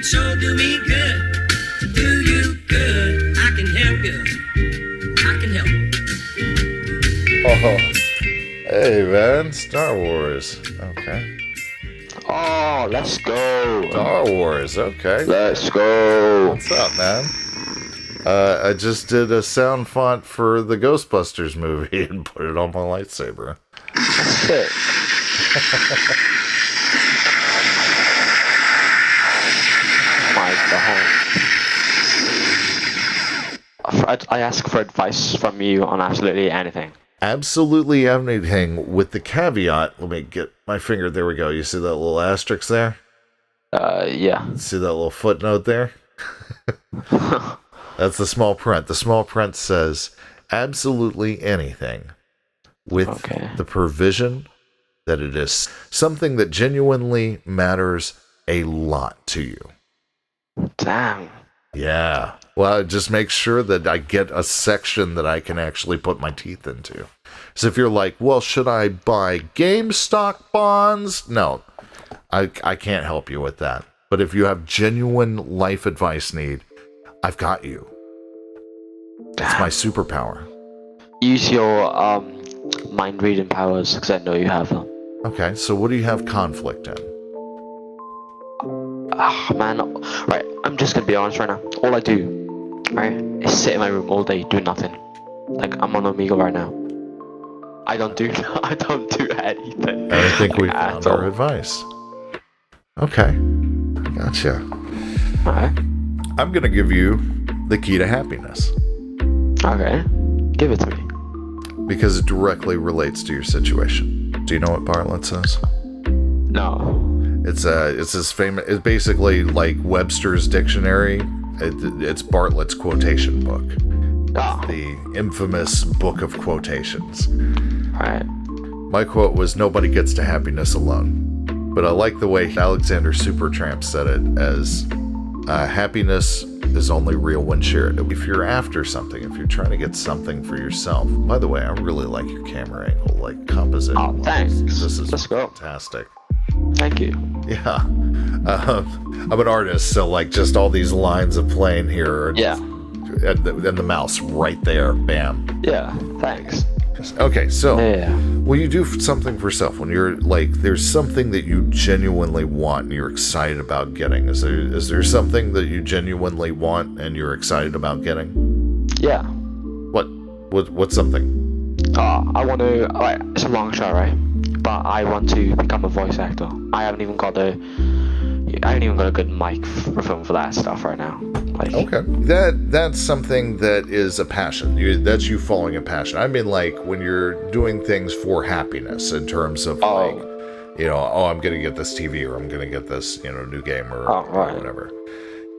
would sure do me good. Do you good. I can help you. I can help. Oh, hey man, Star Wars. Okay. Oh, let's go. Star Wars, okay. Let's go. What's up, man? I just did a sound font for the Ghostbusters movie and put it on my lightsaber. Sick. My God. I ask for advice from you on absolutely anything. Absolutely anything, with the caveat. Let me get my finger. There we go. You see that little asterisk there? Yeah. See that little footnote there? That's the small print. The small print says absolutely anything, with the provision that it is something that genuinely matters a lot to you. Damn. Yeah. Well, just make sure that I get a section that I can actually put my teeth into. So if you're like, well, should I buy GameStop bonds? No, I can't help you with that. But if you have genuine life advice need, I've got you. That's my superpower. Use your mind reading powers, because I know you have them. Okay, so what do you have conflict in? Man, right, I'm just gonna be honest right now. All I do, right, is sit in my room all day, do nothing. Like, I'm on Omegle right now. I don't do anything. I think we found our advice. Okay, gotcha. Alright. I'm gonna give you the key to happiness. Okay, give it to me. Because it directly relates to your situation. Do you know what Bartlett says? No. It's this famous. It's basically like Webster's dictionary. It's Bartlett's quotation book. Oh. The infamous book of quotations. Right. My quote was, "Nobody gets to happiness alone." But I like the way Alexander Supertramp said it as, happiness is only real when shared. If you're after something, if you're trying to get something for yourself. By the way, I really like your camera angle, like composition. Oh, thanks. This is Let's go. fantastic. Thank you. Yeah. I'm an artist, so like just all these lines of plane here. Yeah. And the mouse right there. Bam. Yeah, thanks. Okay, so Yeah. when you do something for self, when you're like, there's something that you genuinely want and you're excited about getting. Is there something that you genuinely want and you're excited about getting? Yeah. What's something? I want to, like, it's a long shot, right? But I want to become a voice actor. I haven't even got a good microphone for that stuff right now. Like, okay, that's something that is a passion. That's you following a passion. I mean, like when you're doing things for happiness, in terms of like, I'm gonna get this TV, or I'm gonna get this, new game, or whatever.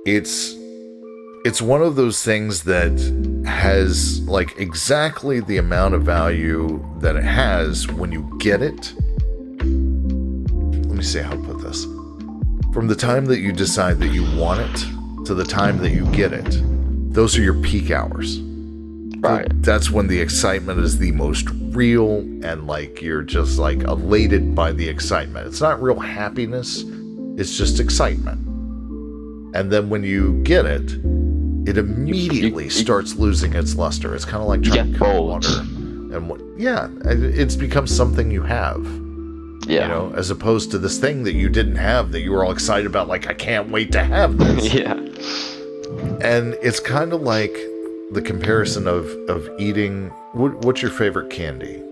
It's one of those things that has like exactly the amount of value that it has when you get it. Let me see how to put this. From the time that you decide that you want it to the time that you get it, those are your peak hours. Right. That's when the excitement is the most real, and like you're just like elated by the excitement. It's not real happiness, it's just excitement. And then when you get it, it immediately starts losing its luster. It's kind of like trying to cut water. And it's become something you have. Yeah. As opposed to this thing that you didn't have, that you were all excited about, like, I can't wait to have this. Yeah. And it's kind of like the comparison of eating. What's your favorite candy?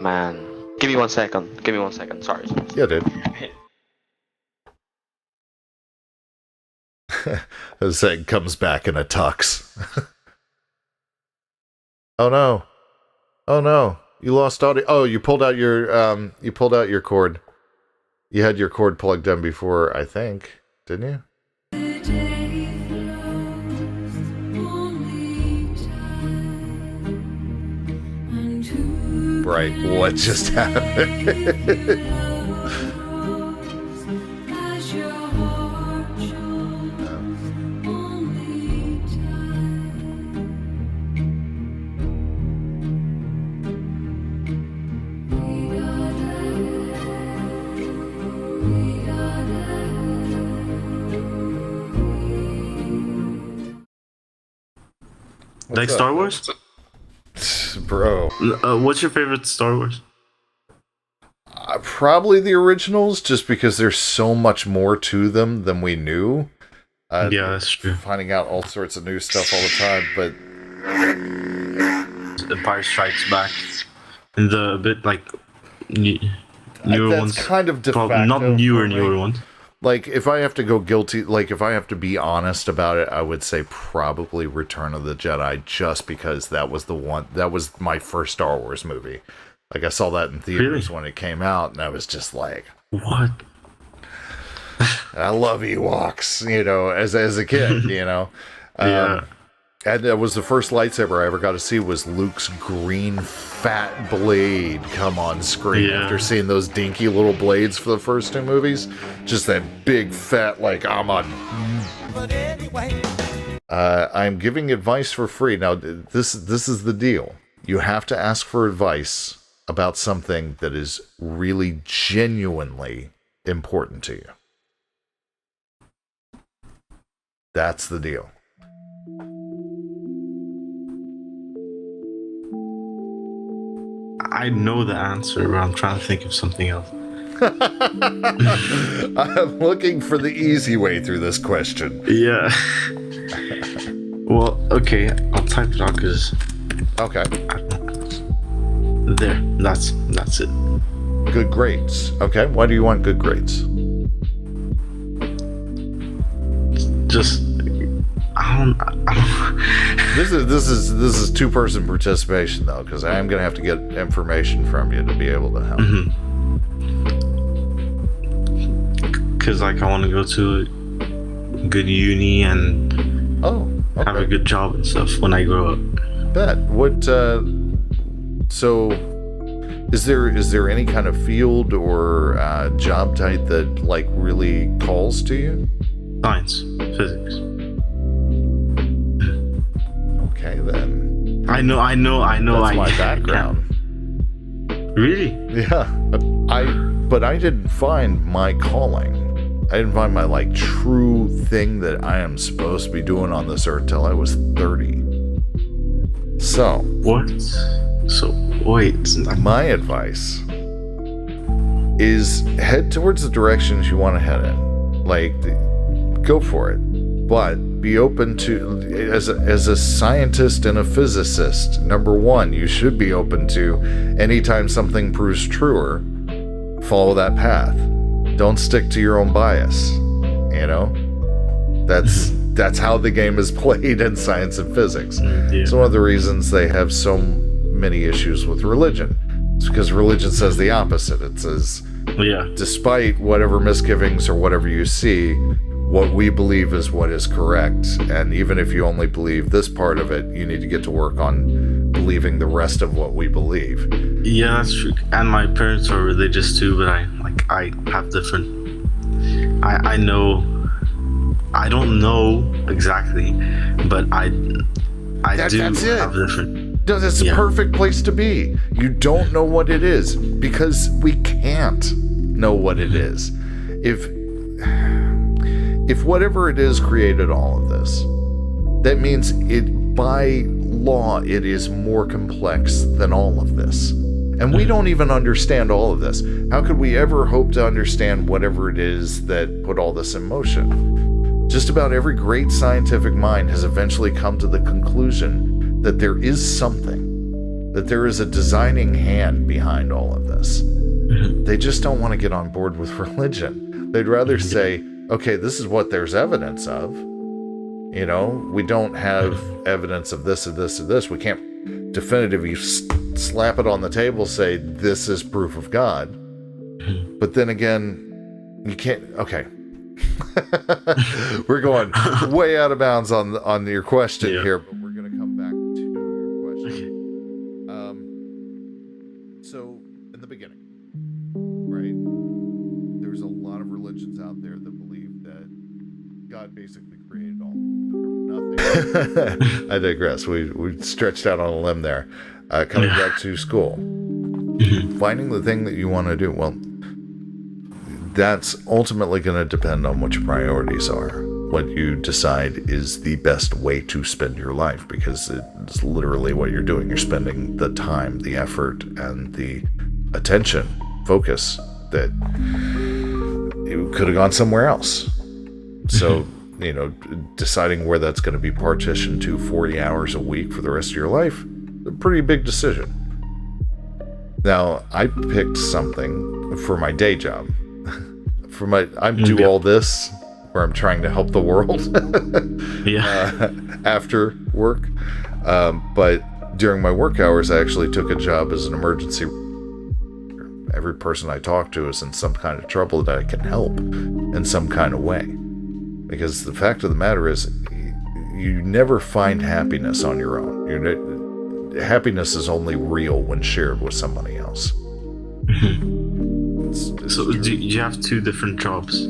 Man. Give me 1 second. Sorry. Yeah, dude. As it comes back in a tux. Oh no. You lost audio. Oh, you pulled out your cord. You had your cord plugged in before, I think, didn't you? Right. What just happened? Like up? Star Wars? Bro. What's your favorite Star Wars? Probably the originals, just because there's so much more to them than we knew. Yeah, that's true. Finding out all sorts of new stuff all the time, but Empire Strikes Back, and the bit like newer that's ones. kind of de Well, facto not for newer me. ones. Like, if I have to go guilty, like, if I have to be honest about it, I would say probably Return of the Jedi, just because that was my first Star Wars movie. Like, I saw that in theaters when it came out, and I was just like, What? I love Ewoks, as a kid, Yeah. And that was the first lightsaber I ever got to see, was Luke's green fat blade come on screen after seeing those dinky little blades for the first two movies. Just that big fat, like, I'm giving advice for free. Now, this is the deal. You have to ask for advice about something that is really genuinely important to you. That's the deal. I know the answer, but I'm trying to think of something else. I'm looking for the easy way through this question. Yeah. Well, okay, I'll type it out because Okay. there. That's it. Good grades. Okay. Why do you want good grades? Just I don't. This is two-person participation though, because I am gonna have to get information from you to be able to help. Because like I want to go to a good uni and have a good job and stuff when I grow up. Bet. What? So, is there any kind of field or job type that like really calls to you? Science, physics. Okay, then. I know. That's my background. Really? Yeah. But I didn't find my calling. I didn't find my like true thing that I am supposed to be doing on this earth till I was 30. So. What? So wait. My advice is head towards the directions you want to head in. Like, go for it. But be open to, as a scientist and a physicist, number one, you should be open to anytime something proves truer, follow that path. Don't stick to your own bias. That's how the game is played in science and physics. Yeah. It's one of the reasons they have so many issues with religion. It's because religion says the opposite. It says, despite whatever misgivings or whatever you see, what we believe is what is correct. And even if you only believe this part of it, you need to get to work on believing the rest of what we believe. Yeah, that's true. And my parents are religious too, but I have different. I know. I don't know exactly, but I do that's it. have different. No, that's the perfect place to be. You don't know what it is because we can't know what it is. If whatever it is created all of this, that means it, by law, it is more complex than all of this. And we don't even understand all of this. How could we ever hope to understand whatever it is that put all this in motion? Just about every great scientific mind has eventually come to the conclusion that there is something, that there is a designing hand behind all of this. They just don't want to get on board with religion. They'd rather say, okay, this is what there's evidence of. We don't have evidence of this or this or this. We can't definitively slap it on the table, say this is proof of God. But then again, you can't. Okay. We're going way out of bounds on your question here, but we're going to come back to your question. So in the beginning, right, there's a lot of religions out there that believe that God basically created all. Nothing. I digress. We stretched out on a limb there. Coming back to school, finding the thing that you want to do. Well, that's ultimately going to depend on what your priorities are. what you decide is the best way to spend your life, because it's literally what you're doing. You're spending the time, the effort, and the attention, focus that it could have gone somewhere else. So, deciding where that's going to be partitioned to 40 hours a week for the rest of your life, a pretty big decision. Now, I picked something for my day job. I do all this where I'm trying to help the world after work. But during my work hours, I actually took a job as an emergency. Every person I talk to is in some kind of trouble that I can help in some kind of way. Because the fact of the matter is, you never find happiness on your own. Happiness is only real when shared with somebody else. So do you have two different jobs?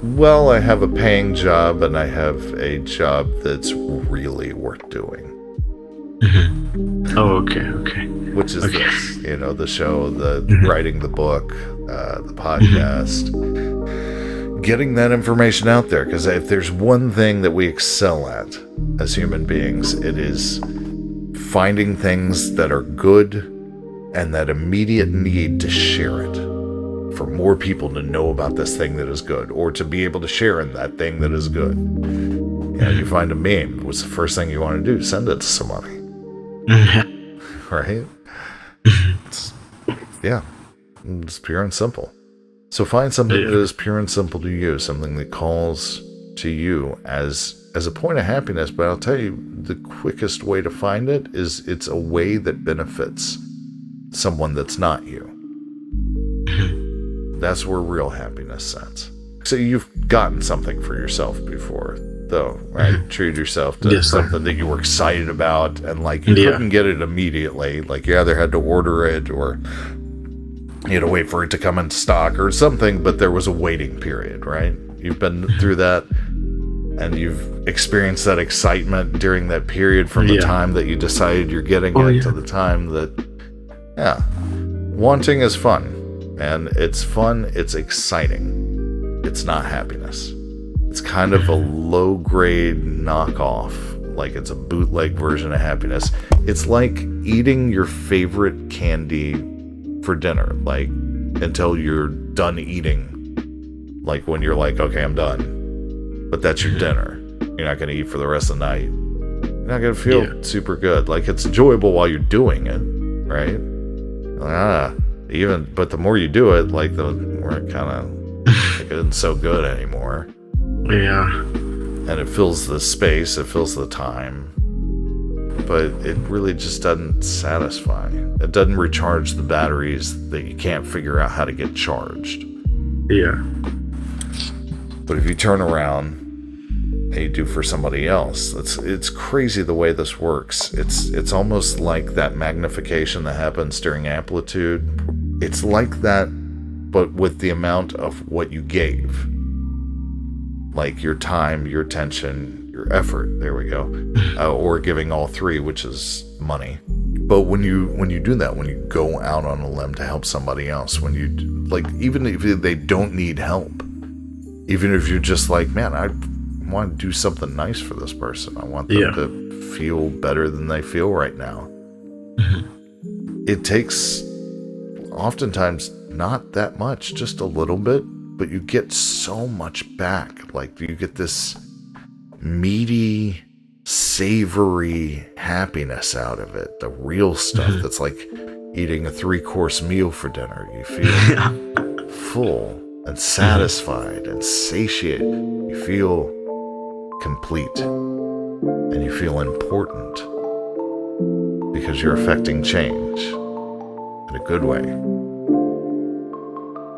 Well, I have a paying job, and I have a job that's really worth doing. Oh, okay. Which is this, the show, the writing the book, the podcast, getting that information out there. Because if there's one thing that we excel at as human beings, it is finding things that are good and that immediate need to share it, for more people to know about this thing that is good, or to be able to share in that thing that is good. You find a meme, what's the first thing you want to do? Send it to somebody. Right? It's pure and simple. So find something that is pure and simple to you, something that calls to you as a point of happiness. But I'll tell you, the quickest way to find it is it's a way that benefits someone that's not you. That's where real happiness sits. So you've gotten something for yourself before, though, right? Treated yourself to something that you were excited about, and you couldn't get it immediately. You either had to order it, or you had to wait for it to come in stock or something, but there was a waiting period, right? You've been through that, and you've experienced that excitement during that period, from the time that you decided you're getting it to the time that, wanting is fun. And it's fun, it's exciting. It's not happiness. It's kind of a low-grade knockoff, like it's a bootleg version of happiness. It's like eating your favorite candy for dinner, until you're done eating. When you're okay, I'm done. But that's your dinner. You're not going to eat for the rest of the night. You're not going to feel super good. It's enjoyable while you're doing it, right? But the more you do it, the more it kind of it isn't so good anymore. Yeah. And it fills the space, it fills the time, but it really just doesn't satisfy. It doesn't recharge the batteries that you can't figure out how to get charged. Yeah. But if you turn around and you do for somebody else, it's crazy the way this works. It's almost like that magnification that happens during amplitude. It's like that, but with the amount of what you gave. Your time, your attention, your effort. There we go. Or giving all three, which is money. But when you do that, when you go out on a limb to help somebody else, when you even if they don't need help, even if you're just man, I want to do something nice for this person. I want them to feel better than they feel right now. It takes oftentimes not that much, just a little bit, but you get so much back. You get this meaty, savory happiness out of it. The real stuff that's like eating a 3-course meal for dinner. You feel full and satisfied and satiated. You feel complete, and you feel important because you're affecting change in a good way.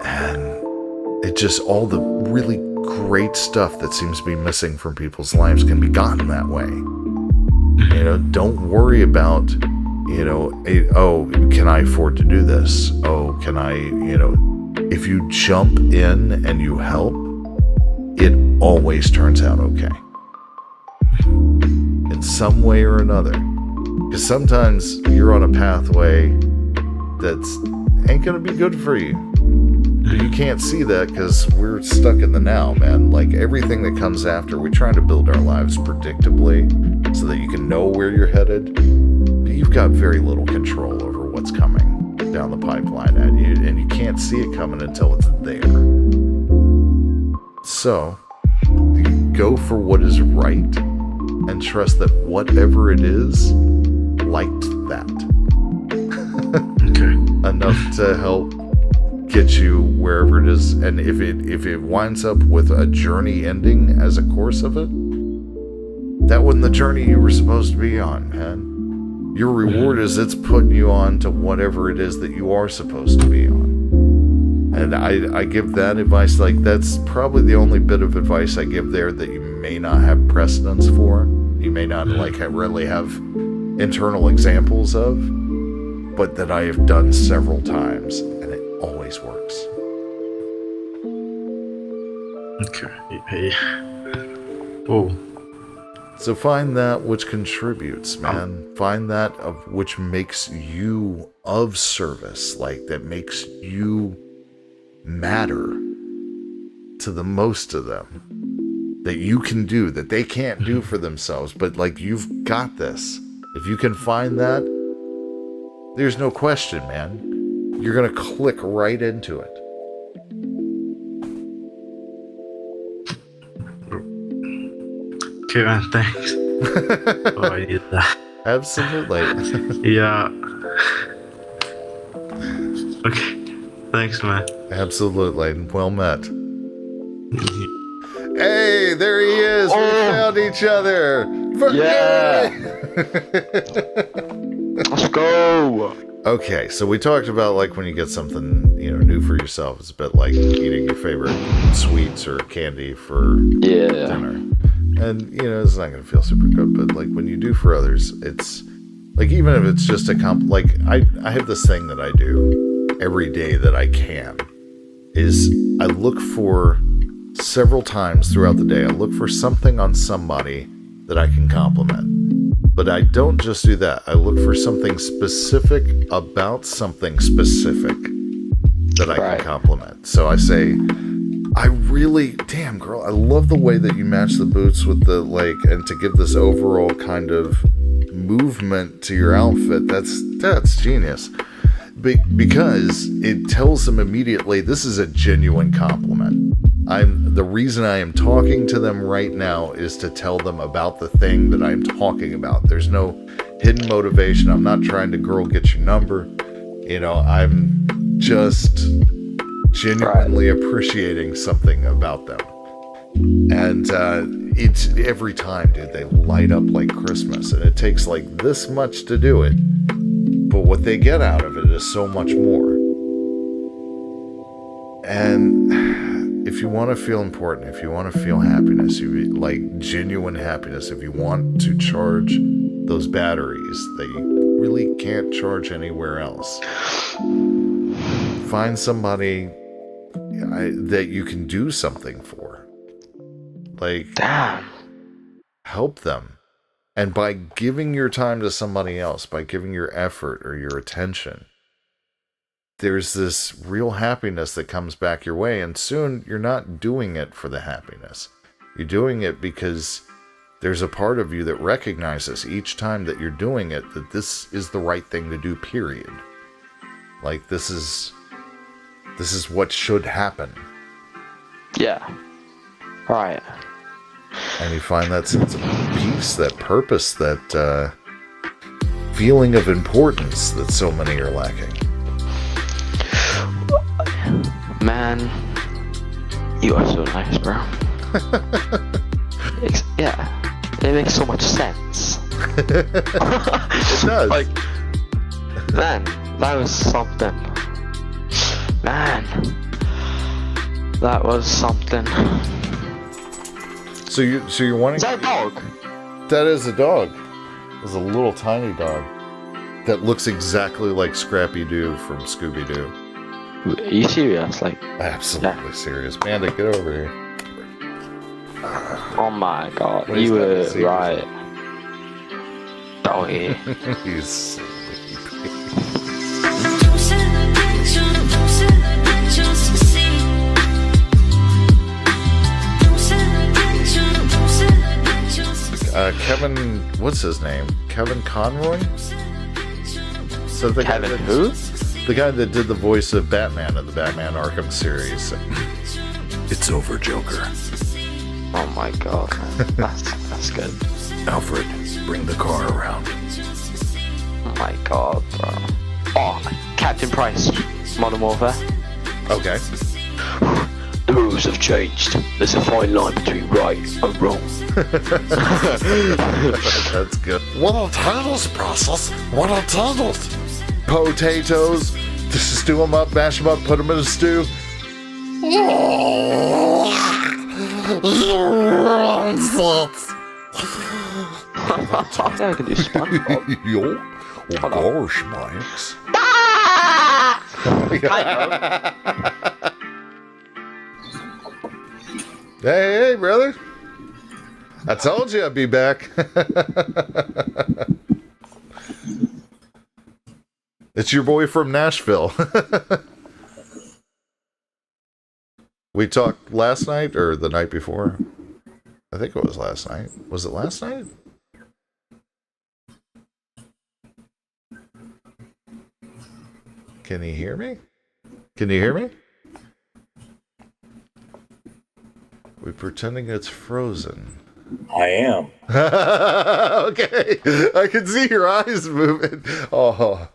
And it just, all the really great stuff that seems to be missing from people's lives can be gotten that way. Don't worry about, can I afford to do this? Oh, can I, if you jump in and you help, it always turns out okay. In some way or another. Because sometimes you're on a pathway that's ain't gonna be good for you. But you can't see that because we're stuck in the now, man. Like everything that comes after, we try to build our lives predictably so that you can know where you're headed. But you've got very little control over what's coming down the pipeline at you, and you can't see it coming until it's there. So, you go for what is right and trust that whatever it is liked that. Okay. Enough to help get you wherever it is. And if it winds up with a journey ending as a course of it, that wasn't the journey you were supposed to be on, man. Your reward is it's putting you on to whatever it is that you are supposed to be on. And I give that advice, like that's probably the only bit of advice I give there that you may not have precedence for. You may not really have internal examples of, but that I have done several times, and it always works. Okay. Hey. Oh. So find that which contributes, man. Find that of which makes you of service, like that makes you matter to the most of them. That you can do, that they can't do for themselves, but like you've got this. If you can find that, there's no question, man. You're gonna click right into it. Okay, man, thanks. Oh, I need that. Absolutely. Yeah. Okay. Thanks, man. Absolutely. Well met. Hey, there he is. We found each other. Yeah. Let's go. Okay, so we talked about like when you get something, new for yourself. It's a bit like eating your favorite sweets or candy for dinner. And, it's not going to feel super good, but like when you do for others, it's like, even if it's just I have this thing that I do every day that I can, is I look for several times throughout the day, I look for something on somebody that I can compliment. But I don't just do that. I look for something specific about something specific that I can compliment. So I say, damn girl, I love the way that you match the boots with the and to give this overall kind of movement to your outfit. That's genius. Because it tells them immediately this is a genuine compliment. The reason I am talking to them right now is to tell them about the thing that I'm talking about. There's no hidden motivation. I'm not trying to girl get your number. I'm just genuinely appreciating something about them. And it's every time, dude, they light up like Christmas. And it takes like this much to do it. But what they get out of it is so much more. And if you want to feel important, if you want to feel happiness, genuine happiness, if you want to charge those batteries that you really can't charge anywhere else, find somebody that you can do something for. Damn. Help them. And by giving your time to somebody else, by giving your effort or your attention, there's this real happiness that comes back your way. And soon you're not doing it for the happiness. You're doing it because there's a part of you that recognizes each time that you're doing it that this is the right thing to do, period. Like this is what should happen. Yeah. Right. And you find that sense of peace, that purpose, that feeling of importance that so many are lacking. Man, you are so nice, bro. It makes so much sense. It does. Man, that was something. Man, that was something. So you're wanting? Is that a dog? That is a dog. It's a little tiny dog that looks exactly like Scrappy Doo from Scooby Doo. Are you serious? Absolutely serious. Panda, get over here. Oh my god, What you is were that? right. Doggy. He's sleepy. Don't celebrate your success. Kevin, what's his name? Kevin Conroy? So the guy Kevin that- who? The guy that did the voice of Batman in the Batman Arkham series. It's over, Joker. Oh my god, man. That's good. Alfred, bring the car around. Oh my god, bro. Oh, Captain Price, Modern Warfare. Okay. The rules have changed. There's a fine line between right and wrong. That's good. What a titles process. What a titles. Potatoes. Just stew them up, mash them up, put them in a stew. Yeah, I can do SpongeBob. Yo. Hold on. Gosh, Max. Hey, brother. I told you I'd be back. It's your boy from Nashville. We talked last night or the night before? I think it was last night. Was it last night? Can you hear me? Can you hear me? We're pretending it's frozen. I am. Okay. I can see your eyes moving. Oh,